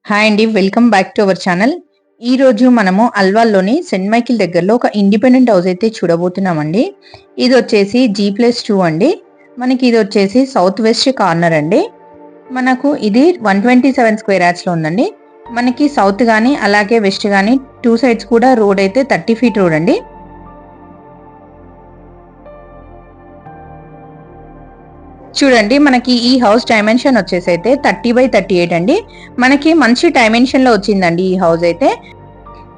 Hi అండి. Welcome back to our channel. ఈరోజు మనము అల్వాల్‌లోని సెయింట్ మైకిల్ దగ్గరలో ఒక ఇండిపెండెంట్ హౌస్ అయితే చూడబోతున్నామండి. ఇదొచ్చేసి G+2 అండి. మనకి ఇదొచ్చేసి సౌత్ వెస్ట్ కార్నర్ అండి. మనకు ఇది 127 స్క్వేర్ యార్డ్స్‌లో ఉందండి. మనకి సౌత్ గాని, అలాగే వెస్ట్ గాని 2 సైడ్స్ కూడా రోడ్ అయితే 30 ఫీట్ రోడ్ అండి. చూడండి మనకి ఈ హౌస్ డైమెన్షన్ వచ్చేసైతే 30/38 అండి. మనకి మంచి డైమెన్షన్‌లో వచ్చిందండి ఈ హౌస్ అయితే.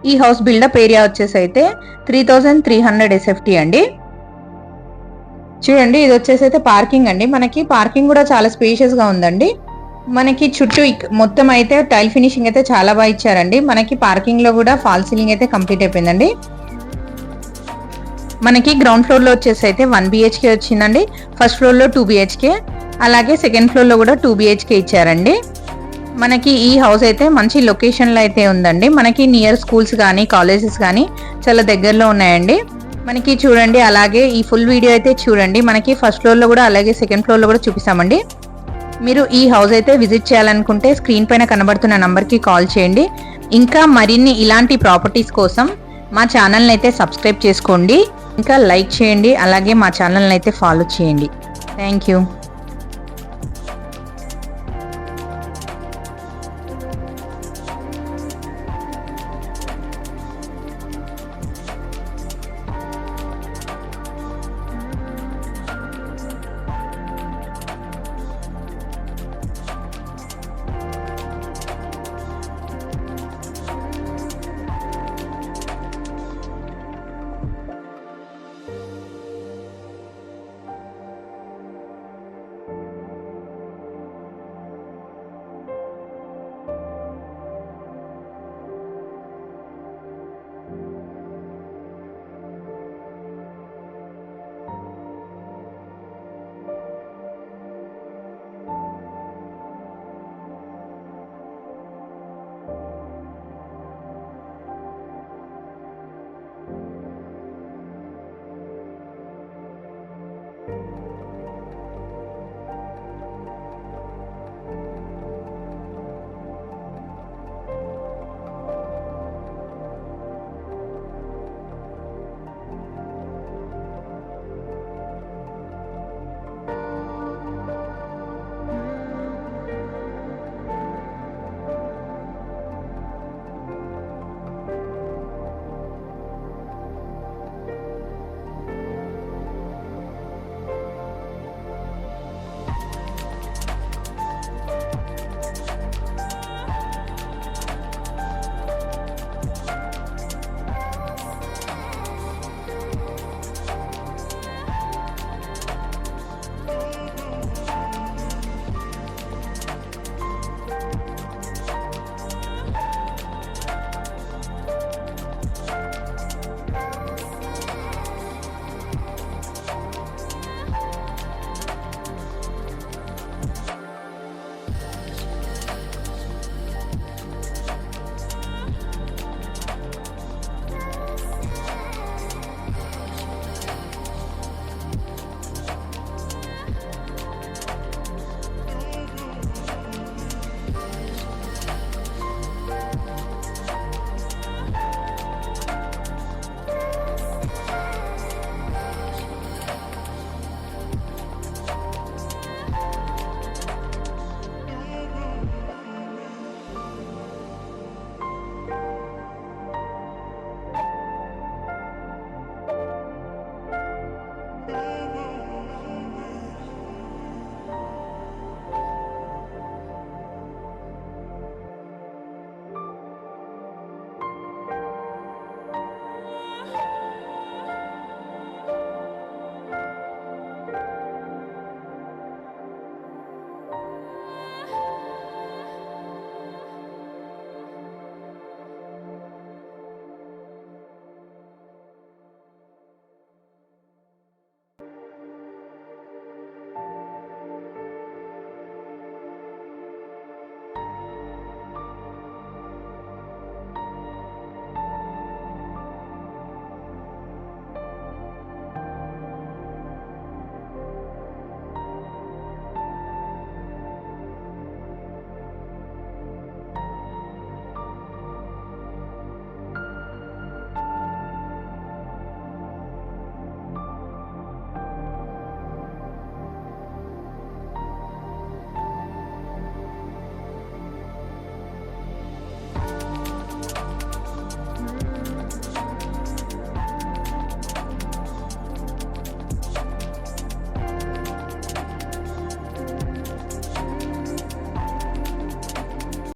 ఈ హౌస్ బిల్డప్ ఏరియా వచ్చేసైతే 3300 ఎస్ఎఫ్టీ అండి. చూడండి ఇది వచ్చేసైతే పార్కింగ్ అండి. మనకి పార్కింగ్ కూడా చాలా స్పేషియస్ గా ఉందండి. మనకి చుట్టూ మొత్తం అయితే టైల్ ఫినిషింగ్ అయితే చాలా బాగా ఇచ్చారండి. మనకి పార్కింగ్ లో కూడా ఫాల్ సీలింగ్ అయితే కంప్లీట్ అయిపోయిందండి. మనకి గ్రౌండ్ ఫ్లోర్ లో వచ్చేసి అయితే 1 బిహెచ్కే వచ్చిందండి. ఫస్ట్ ఫ్లోర్ లో 2 బిహెచ్కే, అలాగే సెకండ్ ఫ్లోర్ లో కూడా 2 బిహెచ్కే ఇచ్చారండి. మనకి ఈ హౌస్ అయితే మంచి లొకేషన్లో అయితే ఉందండి. మనకి నియర్ స్కూల్స్ కానీ కాలేజెస్ కానీ చాలా దగ్గరలో ఉన్నాయండి. మనకి చూడండి, అలాగే ఈ ఫుల్ వీడియో అయితే చూడండి. మనకి ఫస్ట్ ఫ్లోర్లో కూడా అలాగే సెకండ్ ఫ్లోర్లో కూడా చూపిస్తామండి. మీరు ఈ హౌస్ అయితే విజిట్ చేయాలనుకుంటే స్క్రీన్ పైన కనబడుతున్న నంబర్కి కాల్ చేయండి. ఇంకా మరిన్ని ఇలాంటి ప్రాపర్టీస్ కోసం మా ఛానల్ని అయితే సబ్స్క్రైబ్ చేసుకోండి. ఇంకా లైక్ చేయండి, అలాగే మా ఛానల్ని అయితే ఫాలో చేయండి. Thank you.